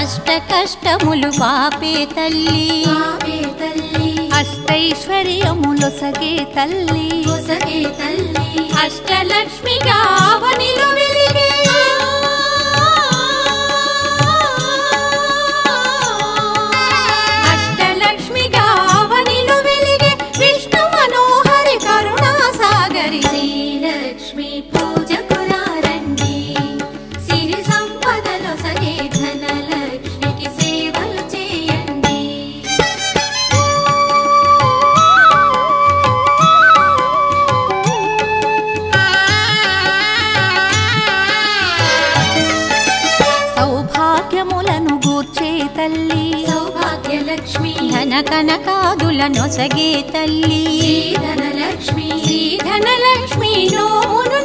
అష్ట కష్టములు పాపే తల్లి అష్టైశ్వర్యములొసగే తల్లి అష్టలక్ష్మిగా అవనిలో వెలిగే అష్టలక్ష్మిగా అవనిలో వెలిగే విష్ణు మనోహరి కరుణా సాగరి శ్రీలక్ష్మి పూజకురారండి సిరి సంపదలో సగే ధనలక్ష్మికి సేవలు చేయండి సౌభాగ్యములను గూర్చే తల్లి సౌభాగ్యలక్ష్మి ధన కనకాదులను సగే తల్లి ధనలక్ష్మి ధనలక్ష్మి నోమును